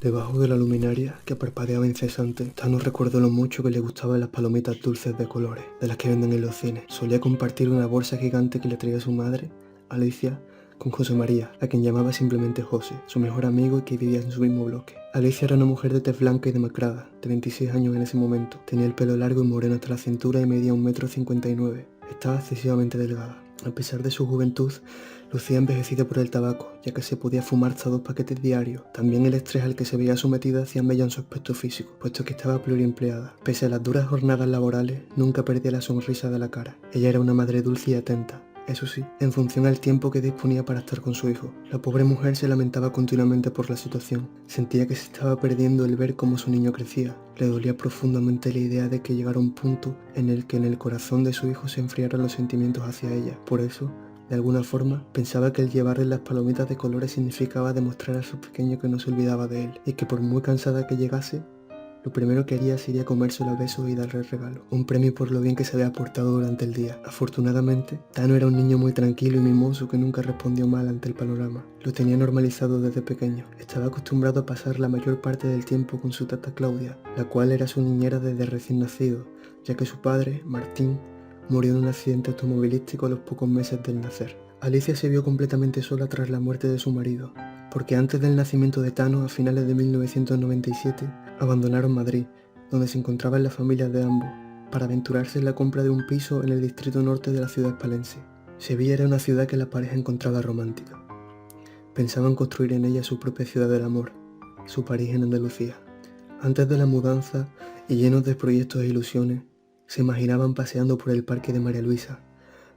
Debajo de la luminaria, que parpadeaba incesante, Thanos recordó lo mucho que le gustaban las palomitas dulces de colores, de las que venden en los cines. Solía compartir una bolsa gigante que le traía su madre, Alicia, con José María, a quien llamaba simplemente José, su mejor amigo y que vivía en su mismo bloque. Alicia era una mujer de tez blanca y demacrada, de 26 años en ese momento. Tenía el pelo largo y moreno hasta la cintura y medía 1,59 m. Estaba excesivamente delgada. A pesar de su juventud, lucía envejecida por el tabaco, ya que se podía fumar hasta 2 paquetes diarios. También el estrés al que se veía sometida hacía mella en su aspecto físico, puesto que estaba pluriempleada. Pese a las duras jornadas laborales, nunca perdía la sonrisa de la cara. Ella era una madre dulce y atenta, eso sí, en función al tiempo que disponía para estar con su hijo. La pobre mujer se lamentaba continuamente por la situación. Sentía que se estaba perdiendo el ver cómo su niño crecía. Le dolía profundamente la idea de que llegara un punto en el que en el corazón de su hijo se enfriaran los sentimientos hacia ella. Por eso, de alguna forma, pensaba que el llevarle las palomitas de colores significaba demostrar a su pequeño que no se olvidaba de él, y que por muy cansada que llegase, lo primero que haría sería comérselo a besos y darle el regalo, un premio por lo bien que se había portado durante el día. Afortunadamente, Tano era un niño muy tranquilo y mimoso que nunca respondió mal ante el panorama. Lo tenía normalizado desde pequeño. Estaba acostumbrado a pasar la mayor parte del tiempo con su tata Claudia, la cual era su niñera desde recién nacido, ya que su padre, Martín, murió en un accidente automovilístico a los pocos meses del nacer. Alicia se vio completamente sola tras la muerte de su marido, porque antes del nacimiento de Thanos, a finales de 1997, abandonaron Madrid, donde se encontraban las familias de ambos, para aventurarse en la compra de un piso en el distrito norte de la ciudad hispalense. Sevilla era una ciudad que la pareja encontraba romántica. Pensaban construir en ella su propia ciudad del amor, su París en Andalucía. Antes de la mudanza, y llenos de proyectos e ilusiones, se imaginaban paseando por el parque de María Luisa,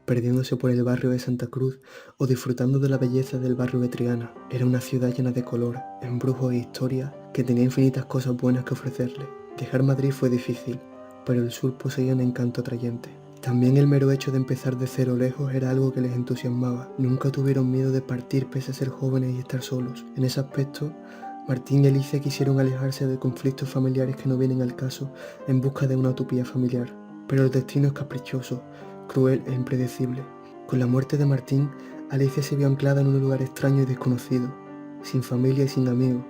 perdiéndose por el barrio de Santa Cruz o disfrutando de la belleza del barrio de Triana. Era una ciudad llena de color, embrujos e historia que tenía infinitas cosas buenas que ofrecerle. Dejar Madrid fue difícil, pero el sur poseía un encanto atrayente. También el mero hecho de empezar de cero lejos era algo que les entusiasmaba. Nunca tuvieron miedo de partir pese a ser jóvenes y estar solos. En ese aspecto, Martín y Alicia quisieron alejarse de conflictos familiares que no vienen al caso en busca de una utopía familiar. Pero el destino es caprichoso, cruel e impredecible. Con la muerte de Martín, Alicia se vio anclada en un lugar extraño y desconocido, sin familia y sin amigos,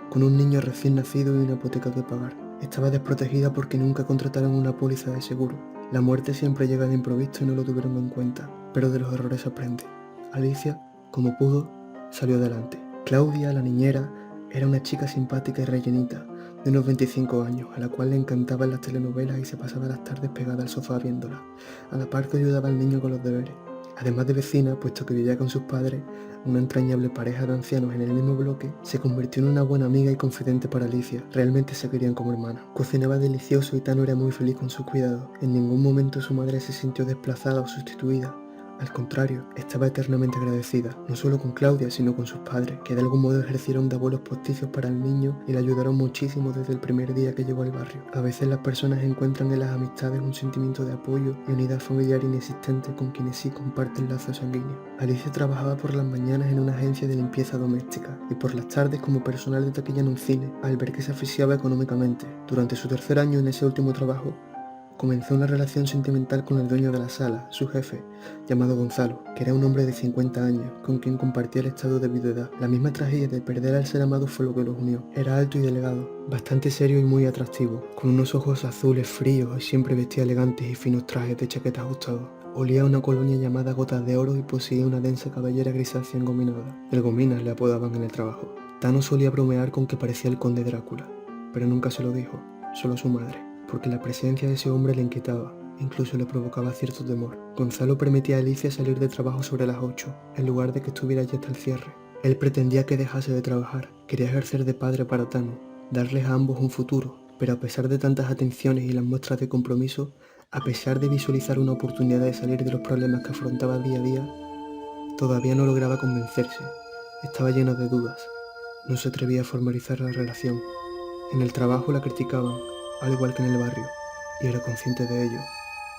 con un niño recién nacido y una hipoteca que pagar. Estaba desprotegida porque nunca contrataron una póliza de seguro. La muerte siempre llega de improviso y no lo tuvieron en cuenta, pero de los errores se aprende. Alicia, como pudo, salió adelante. Claudia, la niñera, era una chica simpática y rellenita, de unos 25 años, a la cual le encantaban las telenovelas y se pasaba las tardes pegada al sofá viéndolas, a la par que ayudaba al niño con los deberes. Además de vecina, puesto que vivía con sus padres, una entrañable pareja de ancianos en el mismo bloque, se convirtió en una buena amiga y confidente para Alicia. Realmente se querían como hermanas. Cocinaba delicioso y Tano era muy feliz con sus cuidados. En ningún momento su madre se sintió desplazada o sustituida. Al contrario, estaba eternamente agradecida, no solo con Claudia, sino con sus padres, que de algún modo ejercieron de abuelos postizos para el niño y le ayudaron muchísimo desde el primer día que llegó al barrio. A veces las personas encuentran en las amistades un sentimiento de apoyo y unidad familiar inexistente con quienes sí comparten lazos sanguíneos. Alicia trabajaba por las mañanas en una agencia de limpieza doméstica y por las tardes como personal de taquilla en un cine, al ver que se asfixiaba económicamente. Durante su tercer año en ese último trabajo, comenzó una relación sentimental con el dueño de la sala, su jefe, llamado Gonzalo, que era un hombre de 50 años, con quien compartía el estado de viudedad. La misma tragedia de perder al ser amado fue lo que los unió. Era alto y delgado, bastante serio y muy atractivo, con unos ojos azules fríos y siempre vestía elegantes y finos trajes de chaqueta ajustados. Olía a una colonia llamada Gotas de Oro y poseía una densa cabellera grisácea engominada. El Gominas le apodaban en el trabajo. Tano solía bromear con que parecía el conde Drácula, pero nunca se lo dijo, solo a su madre, porque la presencia de ese hombre le inquietaba, incluso le provocaba cierto temor. Gonzalo permitía a Alicia salir de trabajo sobre las 8, en lugar de que estuviera ya hasta el cierre. Él pretendía que dejase de trabajar, quería ejercer de padre para Tano, darles a ambos un futuro, pero a pesar de tantas atenciones y las muestras de compromiso, a pesar de visualizar una oportunidad de salir de los problemas que afrontaba día a día, todavía no lograba convencerse. Estaba lleno de dudas. No se atrevía a formalizar la relación. En el trabajo la criticaban, al igual que en el barrio, y era consciente de ello.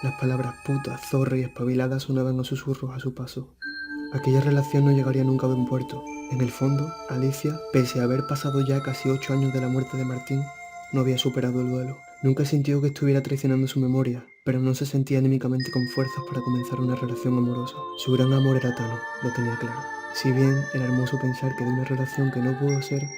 Las palabras puta, zorra y espabilada sonaban a susurros a su paso. Aquella relación no llegaría nunca a buen puerto. En el fondo, Alicia, pese a haber pasado ya casi 8 años de la muerte de Martín, no había superado el duelo. Nunca sintió que estuviera traicionando su memoria, pero no se sentía anímicamente con fuerzas para comenzar una relación amorosa. Su gran amor era Tano, lo tenía claro. Si bien era hermoso pensar que de una relación que no pudo ser,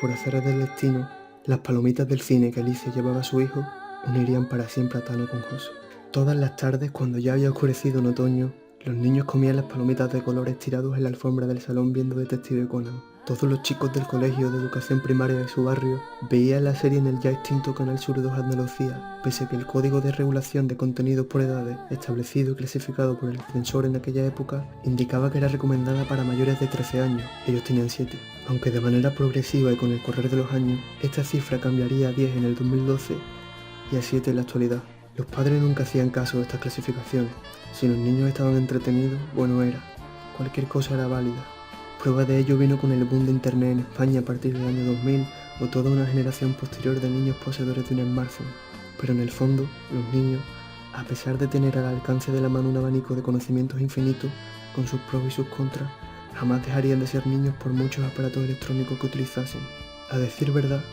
Por azares del destino, las palomitas del cine que Alicia llevaba a su hijo unirían para siempre a Tano con José. Todas las tardes, cuando ya había oscurecido en otoño, los niños comían las palomitas de colores tirados en la alfombra del salón viendo Detective Conan. Todos los chicos del colegio de educación primaria de su barrio veían la serie en el ya extinto Canal Sur 2 Andalucía, pese a que el código de regulación de contenidos por edades, establecido y clasificado por el censor en aquella época, indicaba que era recomendada para mayores de 13 años. Ellos tenían 7. Aunque de manera progresiva y con el correr de los años, esta cifra cambiaría a 10 en el 2012 y a 7 en la actualidad. Los padres nunca hacían caso de estas clasificaciones. Si los niños estaban entretenidos, bueno era. Cualquier cosa era válida. Prueba de ello vino con el boom de internet en España a partir del año 2000 o toda una generación posterior de niños poseedores de un smartphone. Pero en el fondo, los niños, a pesar de tener al alcance de la mano un abanico de conocimientos infinitos, con sus pros y sus contras, jamás dejarían de ser niños por muchos aparatos electrónicos que utilizasen. A decir verdad,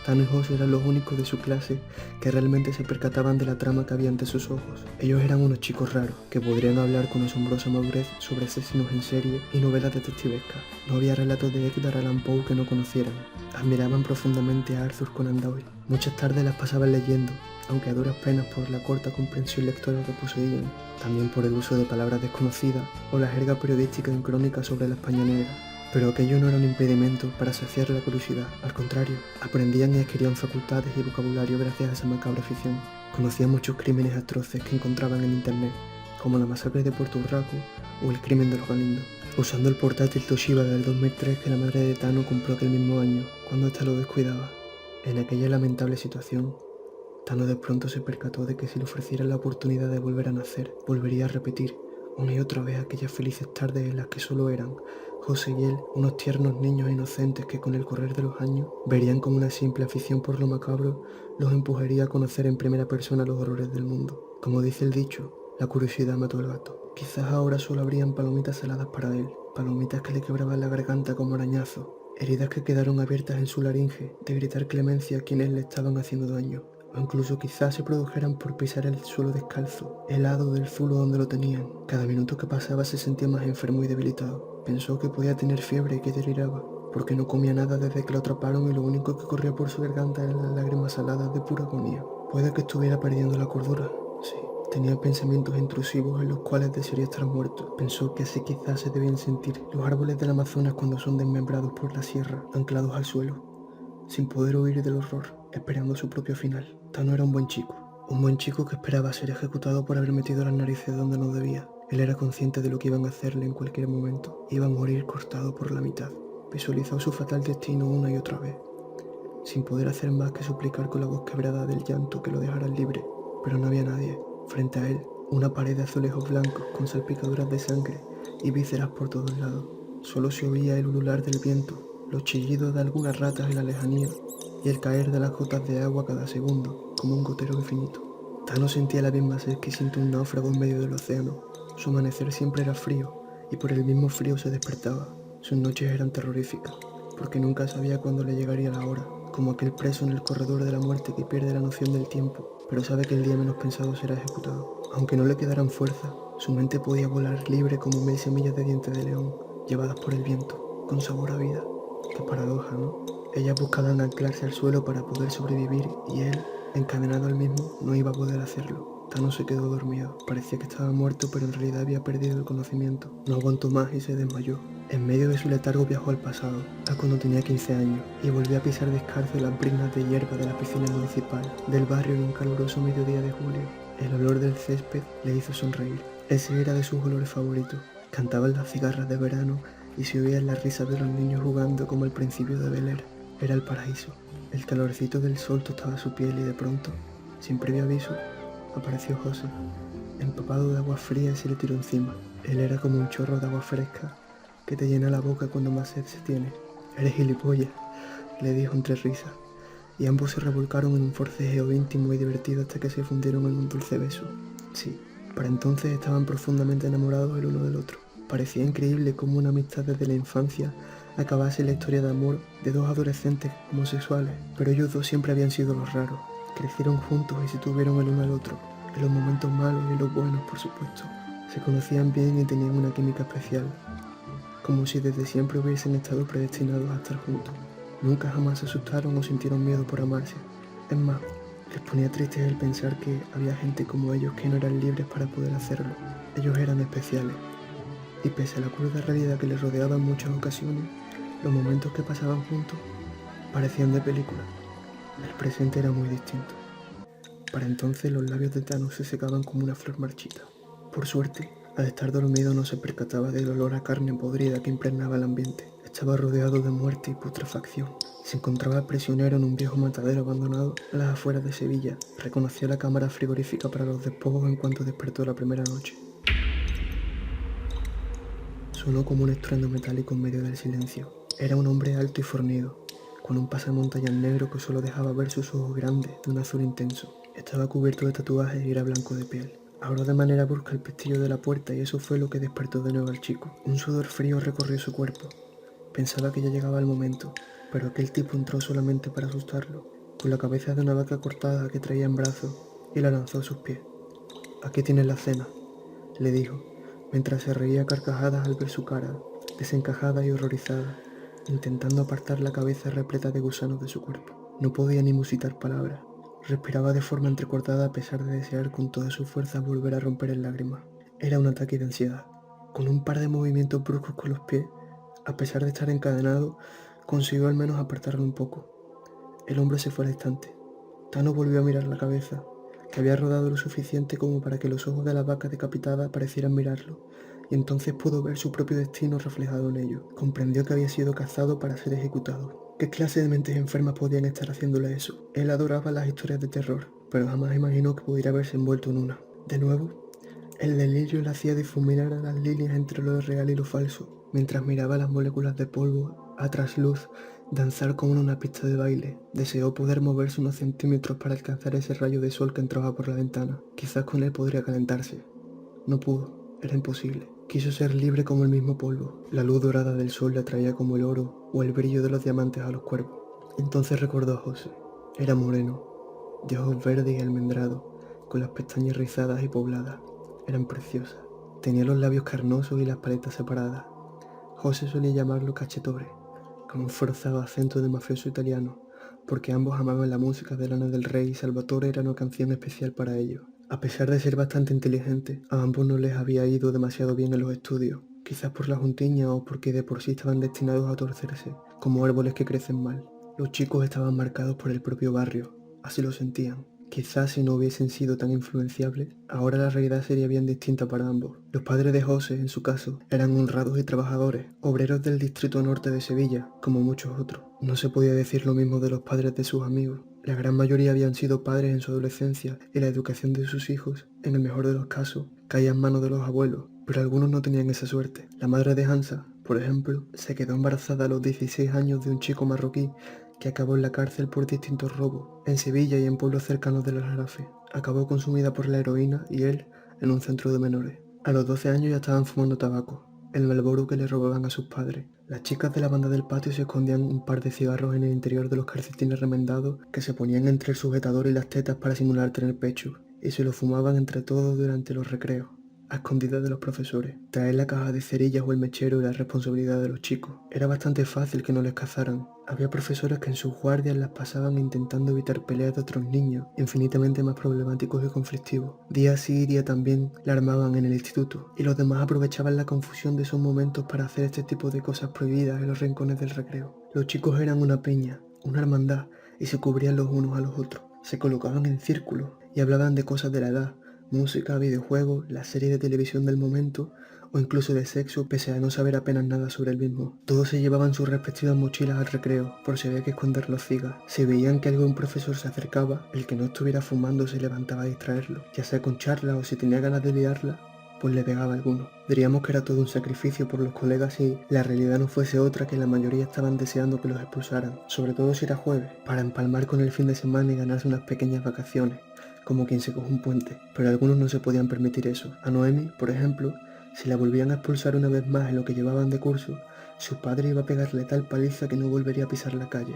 Tano y José eran los únicos de su clase que realmente se percataban de la trama que había ante sus ojos. Ellos eran unos chicos raros, que podrían hablar con asombrosa madurez sobre asesinos en serie y novelas detectivescas. No había relatos de Edgar Allan Poe que no conocieran. Admiraban profundamente a Arthur Conan Doyle. Muchas tardes las pasaban leyendo, aunque a duras penas por la corta comprensión lectora que poseían, también por el uso de palabras desconocidas o la jerga periodística en crónicas sobre la España negra. Pero aquello no era un impedimento para saciar la curiosidad. Al contrario, aprendían y adquirían facultades y vocabulario gracias a esa macabra afición. Conocían muchos crímenes atroces que encontraban en internet, como la masacre de Puerto Urraco o el crimen de los Galindos. Usando el portátil Toshiba del 2003 que la madre de Tano compró aquel mismo año, cuando ésta lo descuidaba. En aquella lamentable situación, Tano de pronto se percató de que si le ofrecieran la oportunidad de volver a nacer, volvería a repetir una y otra vez aquellas felices tardes en las que solo eran José y él, unos tiernos niños inocentes que con el correr de los años verían como una simple afición por lo macabro los empujaría a conocer en primera persona los horrores del mundo. Como dice el dicho, la curiosidad mató al gato. Quizás ahora solo habrían palomitas saladas para él, palomitas que le quebraban la garganta como arañazos, heridas que quedaron abiertas en su laringe de gritar clemencia a quienes le estaban haciendo daño. O incluso quizás se produjeran por pisar el suelo descalzo, helado del zulo donde lo tenían. Cada minuto que pasaba se sentía más enfermo y debilitado. Pensó que podía tener fiebre y que deliraba, porque no comía nada desde que lo atraparon y lo único que corría por su garganta eran las lágrimas saladas de pura agonía. Puede que estuviera perdiendo la cordura, sí. Tenía pensamientos intrusivos en los cuales desearía estar muerto. Pensó que así quizás se debían sentir los árboles del Amazonas cuando son desmembrados por la sierra, anclados al suelo, sin poder huir del horror, esperando su propio final. Tano era un buen chico que esperaba ser ejecutado por haber metido las narices donde no debía. Él era consciente de lo que iban a hacerle en cualquier momento. Iba a morir cortado por la mitad. Visualizó su fatal destino una y otra vez, sin poder hacer más que suplicar con la voz quebrada del llanto que lo dejaran libre. Pero no había nadie. Frente a él, una pared de azulejos blancos con salpicaduras de sangre y vísceras por todos lados. Solo se oía el ulular del viento, los chillidos de algunas ratas en la lejanía y el caer de las gotas de agua cada segundo, como un gotero infinito. Tano sentía la misma sed que siente un náufrago en medio del océano. Su amanecer siempre era frío, y por el mismo frío se despertaba. Sus noches eran terroríficas, porque nunca sabía cuándo le llegaría la hora, como aquel preso en el corredor de la muerte que pierde la noción del tiempo, pero sabe que el día menos pensado será ejecutado. Aunque no le quedaran fuerza, su mente podía volar libre como 1000 semillas de dientes de león, llevadas por el viento, con sabor a vida. Qué paradoja, ¿no? Ellas buscaban anclarse al suelo para poder sobrevivir y él, encadenado al mismo, no iba a poder hacerlo. Tano se quedó dormido. Parecía que estaba muerto, pero en realidad había perdido el conocimiento. No aguantó más y se desmayó. En medio de su letargo viajó al pasado, a cuando tenía 15 años, y volvió a pisar descalzo las brinas de hierba de la piscina municipal del barrio en un caluroso mediodía de julio. El olor del césped le hizo sonreír. Ese era de sus olores favoritos. Cantaban las cigarras de verano y se oían las risas de los niños jugando como al principio de Bel Air. Era el paraíso. El calorcito del sol tostaba su piel y de pronto, sin previo aviso, apareció José. Empapado de agua fría y se le tiró encima. Él era como un chorro de agua fresca que te llena la boca cuando más sed se tiene. «Eres gilipollas», le dijo entre risas, y ambos se revolcaron en un forcejeo íntimo y divertido hasta que se fundieron en un dulce beso. Sí, para entonces estaban profundamente enamorados el uno del otro. Parecía increíble cómo una amistad desde la infancia acabase la historia de amor de dos adolescentes homosexuales, pero ellos dos siempre habían sido los raros. Crecieron juntos y se tuvieron el uno al otro, en los momentos malos y en los buenos, por supuesto. Se conocían bien y tenían una química especial, como si desde siempre hubiesen estado predestinados a estar juntos. Nunca jamás se asustaron o sintieron miedo por amarse. Es más, les ponía triste el pensar que había gente como ellos que no eran libres para poder hacerlo. Ellos eran especiales. Y pese a la cruda realidad que les rodeaba en muchas ocasiones, los momentos que pasaban juntos parecían de película. El presente era muy distinto. Para entonces los labios de Thanos se secaban como una flor marchita. Por suerte, al estar dormido no se percataba del olor a carne podrida que impregnaba el ambiente. Estaba rodeado de muerte y putrefacción. Se encontraba prisionero en un viejo matadero abandonado a las afueras de Sevilla. Reconoció la cámara frigorífica para los despojos en cuanto despertó la primera noche. Sonó como un estruendo metálico en medio del silencio. Era un hombre alto y fornido, con un pasamontañas negro que solo dejaba ver sus ojos grandes de un azul intenso. Estaba cubierto de tatuajes y era blanco de piel. Abrió de manera brusca el pestillo de la puerta y eso fue lo que despertó de nuevo al chico. Un sudor frío recorrió su cuerpo. Pensaba que ya llegaba el momento, pero aquel tipo entró solamente para asustarlo, con la cabeza de una vaca cortada que traía en brazos y la lanzó a sus pies. «Aquí tienes la cena», le dijo, mientras se reía a carcajadas al ver su cara, desencajada y horrorizada, intentando apartar la cabeza repleta de gusanos de su cuerpo. No podía ni musitar palabras. Respiraba de forma entrecortada a pesar de desear con toda su fuerza volver a romper en lágrimas. Era un ataque de ansiedad. Con un par de movimientos bruscos con los pies, a pesar de estar encadenado, consiguió al menos apartarlo un poco. El hombre se fue al instante. Thanos volvió a mirar la cabeza, que había rodado lo suficiente como para que los ojos de la vaca decapitada parecieran mirarlo, y entonces pudo ver su propio destino reflejado en ello. Comprendió que había sido cazado para ser ejecutado. ¿Qué clase de mentes enfermas podían estar haciéndole eso? Él adoraba las historias de terror, pero jamás imaginó que pudiera haberse envuelto en una. De nuevo, el delirio le hacía difuminar a las líneas entre lo real y lo falso, mientras miraba las moléculas de polvo, a trasluz, danzar como en una pista de baile. Deseó poder moverse unos centímetros para alcanzar ese rayo de sol que entraba por la ventana. Quizás con él podría calentarse. No pudo, era imposible. Quiso ser libre como el mismo polvo. La luz dorada del sol le atraía como el oro o el brillo de los diamantes a los cuervos. Entonces recordó a José. Era moreno, de ojos verdes y almendrados, con las pestañas rizadas y pobladas. Eran preciosas. Tenía los labios carnosos y las paletas separadas. José solía llamarlo cachetore, con un forzado acento de mafioso italiano, porque ambos amaban la música de Lana del Rey y Salvatore era una canción especial para ellos. A pesar de ser bastante inteligente, a ambos no les había ido demasiado bien en los estudios, quizás por la juntiña o porque de por sí estaban destinados a torcerse, como árboles que crecen mal. Los chicos estaban marcados por el propio barrio, así lo sentían. Quizás si no hubiesen sido tan influenciables, ahora la realidad sería bien distinta para ambos. Los padres de José, en su caso, eran honrados y trabajadores, obreros del distrito norte de Sevilla, como muchos otros. No se podía decir lo mismo de los padres de sus amigos. La gran mayoría habían sido padres en su adolescencia y la educación de sus hijos, en el mejor de los casos, caía en manos de los abuelos, pero algunos no tenían esa suerte. La madre de Hansa, por ejemplo, se quedó embarazada a los 16 años de un chico marroquí que acabó en la cárcel por distintos robos, en Sevilla y en pueblos cercanos del Aljarafe. Acabó consumida por la heroína y él en un centro de menores. A los 12 años ya estaban fumando tabaco, el Marlboro que le robaban a sus padres. Las chicas de la banda del patio se escondían un par de cigarros en el interior de los calcetines remendados que se ponían entre el sujetador y las tetas para simular tener pecho, y se lo fumaban entre todos durante los recreos, a escondidas de los profesores. Traer la caja de cerillas o el mechero era responsabilidad de los chicos. Era bastante fácil que no les cazaran. Había profesores que en sus guardias las pasaban intentando evitar peleas de otros niños, infinitamente más problemáticos y conflictivos. Día sí y día también la armaban en el instituto, y los demás aprovechaban la confusión de esos momentos para hacer este tipo de cosas prohibidas en los rincones del recreo. Los chicos eran una peña, una hermandad, y se cubrían los unos a los otros. Se colocaban en círculos y hablaban de cosas de la edad, música, videojuegos, la serie de televisión del momento o incluso de sexo pese a no saber apenas nada sobre el mismo. Todos se llevaban sus respectivas mochilas al recreo por si había que esconder los cigas. Si veían que algún profesor se acercaba, el que no estuviera fumando se levantaba a distraerlo, ya sea con charla o si tenía ganas de liarla, pues le pegaba a alguno. Diríamos que era todo un sacrificio por los colegas si la realidad no fuese otra que la mayoría estaban deseando que los expulsaran, sobre todo si era jueves, para empalmar con el fin de semana y ganarse unas pequeñas vacaciones, como quien se coge un puente, pero algunos no se podían permitir eso. A Noemi, por ejemplo, si la volvían a expulsar una vez más en lo que llevaban de curso, su padre iba a pegarle tal paliza que no volvería a pisar la calle.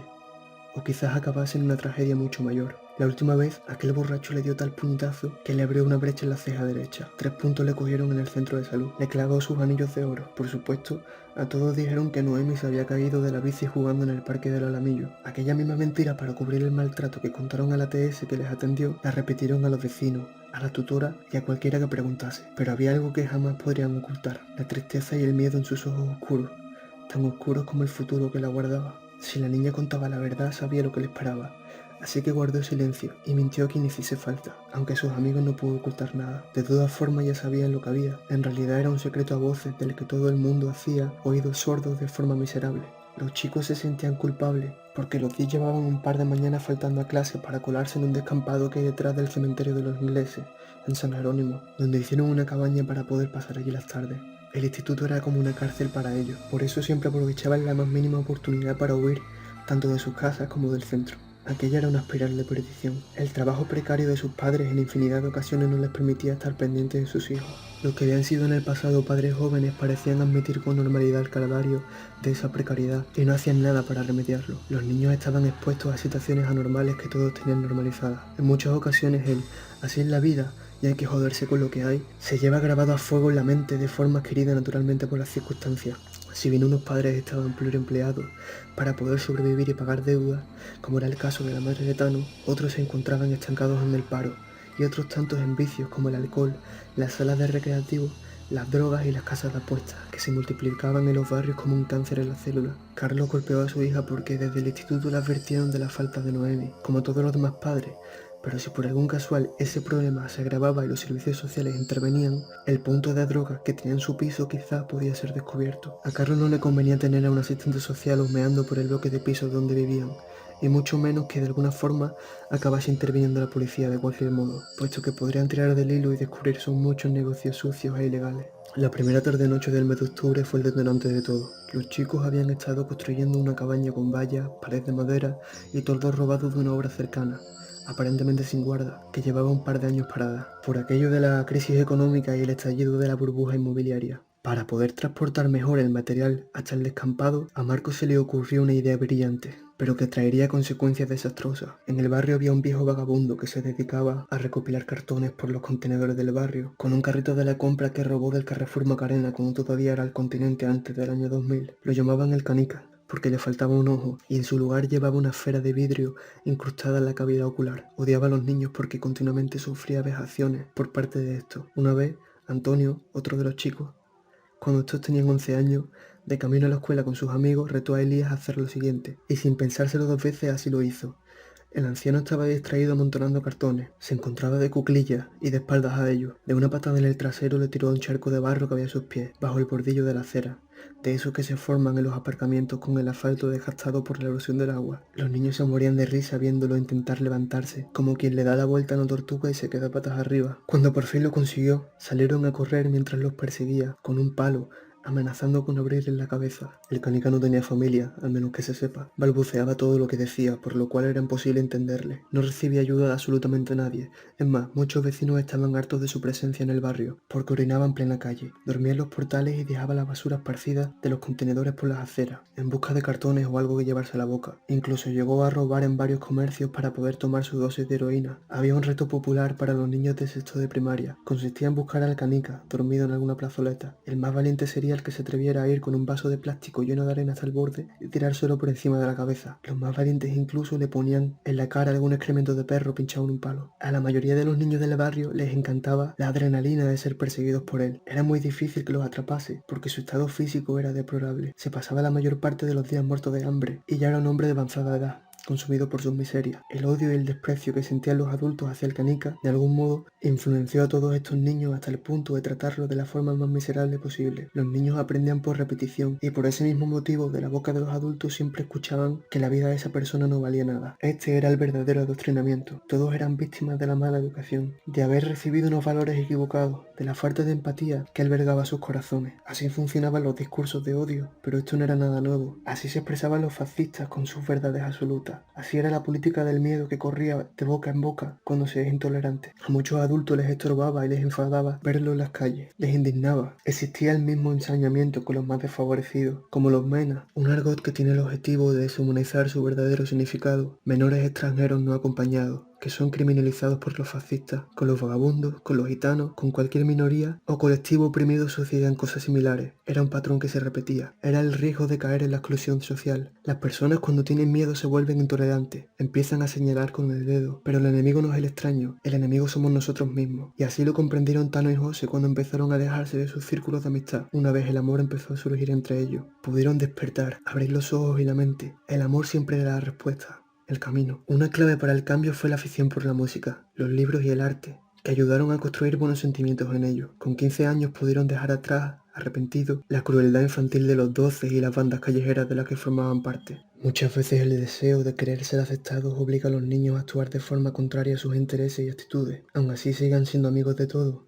o quizás acabase en una tragedia mucho mayor. La última vez, aquel borracho le dio tal puñetazo que le abrió una brecha en la ceja derecha. 3 puntos le cogieron en el centro de salud. Le clavó sus anillos de oro. Por supuesto, a todos dijeron que Noemi se había caído de la bici jugando en el parque del Alamillo. Aquella misma mentira, para cubrir el maltrato que contaron al ATS que les atendió, la repitieron a los vecinos, a la tutora y a cualquiera que preguntase. Pero había algo que jamás podrían ocultar: la tristeza y el miedo en sus ojos oscuros, tan oscuros como el futuro que la guardaba. Si la niña contaba la verdad, sabía lo que le esperaba. Así que guardó silencio y mintió a quien hiciese falta, aunque a sus amigos no pudo ocultar nada. De todas formas ya sabían lo que había. En realidad era un secreto a voces del que todo el mundo hacía oídos sordos de forma miserable. Los chicos se sentían culpables porque los 10 llevaban un par de mañanas faltando a clase para colarse en un descampado que hay detrás del cementerio de los ingleses, en San Jerónimo, donde hicieron una cabaña para poder pasar allí las tardes. El instituto era como una cárcel para ellos, por eso siempre aprovechaban la más mínima oportunidad para huir, tanto de sus casas como del centro. Aquella era una espiral de perdición. El trabajo precario de sus padres en infinidad de ocasiones no les permitía estar pendientes de sus hijos. Los que habían sido en el pasado padres jóvenes parecían admitir con normalidad el calvario de esa precariedad y no hacían nada para remediarlo. Los niños estaban expuestos a situaciones anormales que todos tenían normalizadas. En muchas ocasiones así es la vida y hay que joderse con lo que hay, se lleva grabado a fuego en la mente de forma adquirida naturalmente por las circunstancias. Si bien unos padres estaban pluriempleados para poder sobrevivir y pagar deudas, como era el caso de la madre de Tano, otros se encontraban estancados en el paro, y otros tantos en vicios como el alcohol, las salas de recreativos, las drogas y las casas de apuestas, que se multiplicaban en los barrios como un cáncer en las células. Carlos golpeó a su hija porque desde el instituto le advirtieron de la falta de Noemi, como todos los demás padres, pero si por algún casual ese problema se agravaba y los servicios sociales intervenían, el punto de drogas que tenía en su piso quizá podía ser descubierto. A Carlos no le convenía tener a un asistente social husmeando por el bloque de pisos donde vivían, y mucho menos que de alguna forma acabase interviniendo la policía de cualquier modo, puesto que podrían tirar del hilo y descubrir sus muchos negocios sucios e ilegales. La primera tarde-noche del mes de octubre fue el detonante de todo. Los chicos habían estado construyendo una cabaña con vallas, paredes de madera y toldos robados de una obra cercana, aparentemente sin guarda, que llevaba un par de años parada, por aquello de la crisis económica y el estallido de la burbuja inmobiliaria. Para poder transportar mejor el material hasta el descampado, a Marco se le ocurrió una idea brillante, pero que traería consecuencias desastrosas. En el barrio había un viejo vagabundo que se dedicaba a recopilar cartones por los contenedores del barrio, con un carrito de la compra que robó del Carrefour Macarena cuando todavía era el Continente antes del año 2000. Lo llamaban el Canica, porque le faltaba un ojo, y en su lugar llevaba una esfera de vidrio incrustada en la cavidad ocular. Odiaba a los niños porque continuamente sufría vejaciones por parte de estos. Una vez, Antonio, otro de los chicos, cuando estos tenían 11 años, de camino a la escuela con sus amigos, retó a Elías a hacer lo siguiente, y sin pensárselo 2 veces así lo hizo. El anciano estaba distraído amontonando cartones, se encontraba de cuclillas y de espaldas a ellos. De una patada en el trasero le tiró a un charco de barro que había a sus pies, bajo el bordillo de la acera, de esos que se forman en los aparcamientos con el asfalto desgastado por la erosión del agua. Los niños se morían de risa viéndolo intentar levantarse, como quien le da la vuelta a una tortuga y se queda patas arriba. Cuando por fin lo consiguió, salieron a correr mientras los perseguía, con un palo, amenazando con abrirle la cabeza. El Canica no tenía familia, al menos que se sepa. Balbuceaba todo lo que decía, por lo cual era imposible entenderle. No recibía ayuda de absolutamente nadie. Es más, muchos vecinos estaban hartos de su presencia en el barrio, porque orinaba en plena calle, dormía en los portales y dejaba la basura esparcida de los contenedores por las aceras, en busca de cartones o algo que llevarse a la boca. Incluso llegó a robar en varios comercios para poder tomar su dosis de heroína. Había un reto popular para los niños de sexto de primaria. Consistía en buscar al Canica, dormido en alguna plazoleta. El más valiente sería el que se atreviera a ir con un vaso de plástico lleno de arena hasta el borde y tirárselo por encima de la cabeza. Los más valientes incluso le ponían en la cara algún excremento de perro pinchado en un palo. A la mayoría de los niños del barrio les encantaba la adrenalina de ser perseguidos por él. Era muy difícil que los atrapase, porque su estado físico era deplorable. Se pasaba la mayor parte de los días muerto de hambre, y ya era un hombre de avanzada edad, consumido por sus miserias. El odio y el desprecio que sentían los adultos hacia el Canica, de algún modo, influenció a todos estos niños hasta el punto de tratarlo de la forma más miserable posible. Los niños aprendían por repetición, y por ese mismo motivo, de la boca de los adultos siempre escuchaban que la vida de esa persona no valía nada. Este era el verdadero adoctrinamiento. Todos eran víctimas de la mala educación, de haber recibido unos valores equivocados, de la falta de empatía que albergaba sus corazones. Así funcionaban los discursos de odio, pero esto no era nada nuevo. Así se expresaban los fascistas con sus verdades absolutas. venganza. Así era la política del miedo que corría de boca en boca cuando se es intolerante. A muchos adultos les estorbaba y les enfadaba verlo en las calles, les indignaba. Existía el mismo ensañamiento con los más desfavorecidos, como los MENA, un argot que tiene el objetivo de deshumanizar su verdadero significado, menores extranjeros no acompañados, que son criminalizados por los fascistas, con los vagabundos, con los gitanos, con cualquier minoría o colectivo oprimido sucedían cosas similares. Era un patrón que se repetía. Era el riesgo de caer en la exclusión social. Las personas cuando tienen miedo se vuelven intolerantes, empiezan a señalar con el dedo, pero el enemigo no es el extraño, el enemigo somos nosotros mismos. Y así lo comprendieron Tano y José cuando empezaron a alejarse de sus círculos de amistad. Una vez el amor empezó a surgir entre ellos, pudieron despertar, abrir los ojos y la mente. El amor siempre era la respuesta. El camino. Una clave para el cambio fue la afición por la música, los libros y el arte, que ayudaron a construir buenos sentimientos en ellos. Con 15 años pudieron dejar atrás, arrepentidos, la crueldad infantil de los 12 y las bandas callejeras de las que formaban parte. Muchas veces el deseo de querer ser aceptados obliga a los niños a actuar de forma contraria a sus intereses y actitudes. Aun así sigan siendo amigos de todos.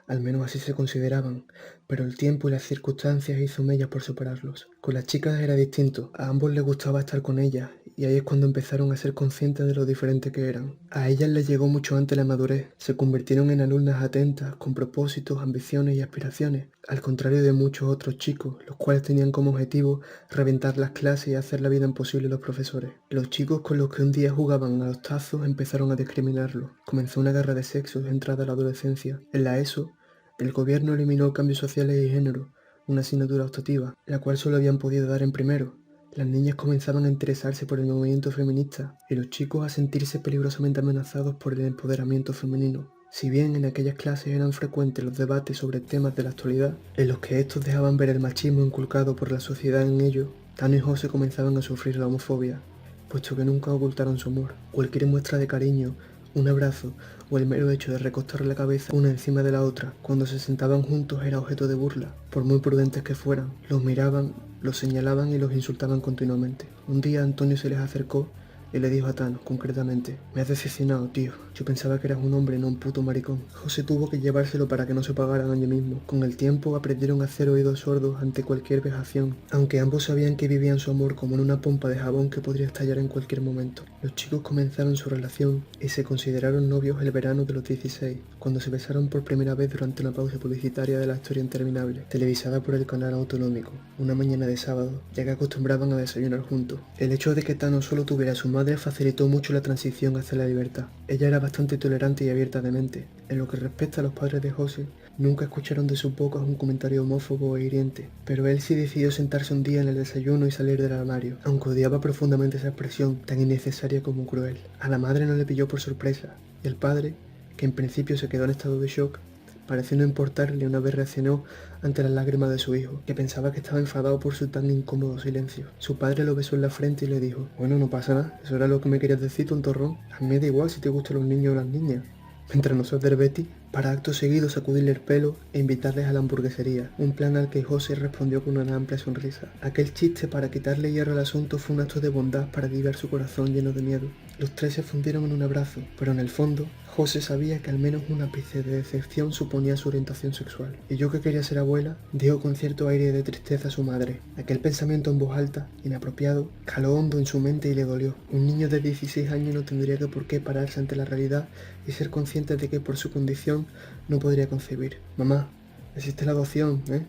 Al menos así se consideraban, pero el tiempo y las circunstancias hizo mella por separarlos. Con las chicas era distinto, a ambos les gustaba estar con ellas, y ahí es cuando empezaron a ser conscientes de lo diferente que eran. A ellas les llegó mucho antes la madurez, se convirtieron en alumnas atentas, con propósitos, ambiciones y aspiraciones, al contrario de muchos otros chicos, los cuales tenían como objetivo reventar las clases y hacer la vida imposible a los profesores. Los chicos con los que un día jugaban a los tazos empezaron a discriminarlos. Comenzó una guerra de sexos entrada la adolescencia. En la ESO, el gobierno eliminó cambios sociales y género, una asignatura optativa, la cual solo habían podido dar en primero. Las niñas comenzaban a interesarse por el movimiento feminista y los chicos a sentirse peligrosamente amenazados por el empoderamiento femenino. Si bien en aquellas clases eran frecuentes los debates sobre temas de la actualidad, en los que estos dejaban ver el machismo inculcado por la sociedad en ellos, Tano y José comenzaban a sufrir la homofobia, puesto que nunca ocultaron su amor. Cualquier muestra de cariño, un abrazo o el mero hecho de recostar la cabeza una encima de la otra cuando se sentaban juntos era objeto de burla, por muy prudentes que fueran. Los miraban, los señalaban y los insultaban continuamente. Un día Antonio se les acercó y le dijo a Tano, concretamente: me has decepcionado, tío. Yo pensaba que eras un hombre, no un puto maricón. José tuvo que llevárselo para que no se pagaran ellos mismos. Con el tiempo aprendieron a hacer oídos sordos ante cualquier vejación, aunque ambos sabían que vivían su amor como en una pompa de jabón que podría estallar en cualquier momento. Los chicos comenzaron su relación y se consideraron novios el verano de los 16, cuando se besaron por primera vez durante una pausa publicitaria de La historia interminable, televisada por el canal autonómico, una mañana de sábado, ya que acostumbraban a desayunar juntos. El hecho de que Tano solo tuviera a su madre facilitó mucho la transición hacia la libertad. Ella era bastante tolerante y abierta de mente. En lo que respecta a los padres de José, nunca escucharon de sus bocas un comentario homófobo o hiriente, pero él sí decidió sentarse un día en el desayuno y salir del armario, aunque odiaba profundamente esa expresión tan innecesaria como cruel. A la madre no le pilló por sorpresa, y el padre, que en principio se quedó en estado de shock, pareció no importarle una vez reaccionó ante las lágrimas de su hijo, que pensaba que estaba enfadado por su tan incómodo silencio. Su padre lo besó en la frente y le dijo: bueno, no pasa nada, eso era lo que me querías decir, tontorrón. A mí me da igual si te gustan los niños o las niñas. Mientras no seas del Betis, para acto seguido sacudirle el pelo e invitarles a la hamburguesería, un plan al que José respondió con una amplia sonrisa. Aquel chiste para quitarle hierro al asunto fue un acto de bondad para aliviar su corazón lleno de miedo. Los tres se fundieron en un abrazo, pero en el fondo, José sabía que al menos un ápice de decepción suponía su orientación sexual. Y yo que quería ser abuela, dijo con cierto aire de tristeza a su madre. Aquel pensamiento en voz alta, inapropiado, caló hondo en su mente y le dolió. Un niño de 16 años no tendría que por qué pararse ante la realidad y ser consciente de que por su condición no podría concebir. Mamá, existe la adopción, ¿eh?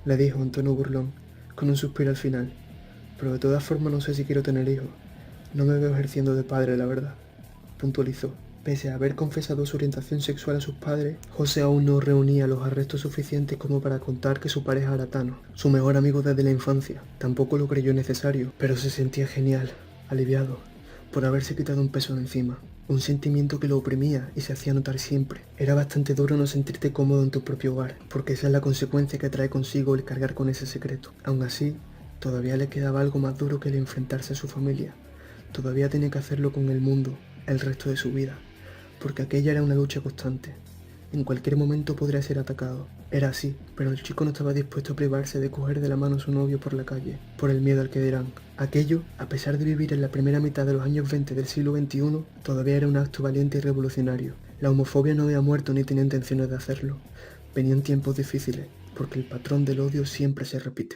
Le dijo en tono burlón, con un suspiro al final. Pero de todas formas no sé si quiero tener hijos. No me veo ejerciendo de padre, la verdad, puntualizó. Pese a haber confesado su orientación sexual a sus padres, José aún no reunía los arrestos suficientes como para contar que su pareja era Tano, su mejor amigo desde la infancia. Tampoco lo creyó necesario, pero se sentía genial, aliviado, por haberse quitado un peso de encima. Un sentimiento que lo oprimía y se hacía notar siempre. Era bastante duro no sentirte cómodo en tu propio hogar, porque esa es la consecuencia que trae consigo el cargar con ese secreto. Aún así, todavía le quedaba algo más duro que el enfrentarse a su familia. Todavía tenía que hacerlo con el mundo, el resto de su vida, porque aquella era una lucha constante. En cualquier momento podría ser atacado. Era así, pero el chico no estaba dispuesto a privarse de coger de la mano a su novio por la calle, por el miedo al que dirán. Aquello, a pesar de vivir en la primera mitad de los años 20 del siglo XXI, todavía era un acto valiente y revolucionario. La homofobia no había muerto ni tenía intenciones de hacerlo. Venían tiempos difíciles, porque el patrón del odio siempre se repite.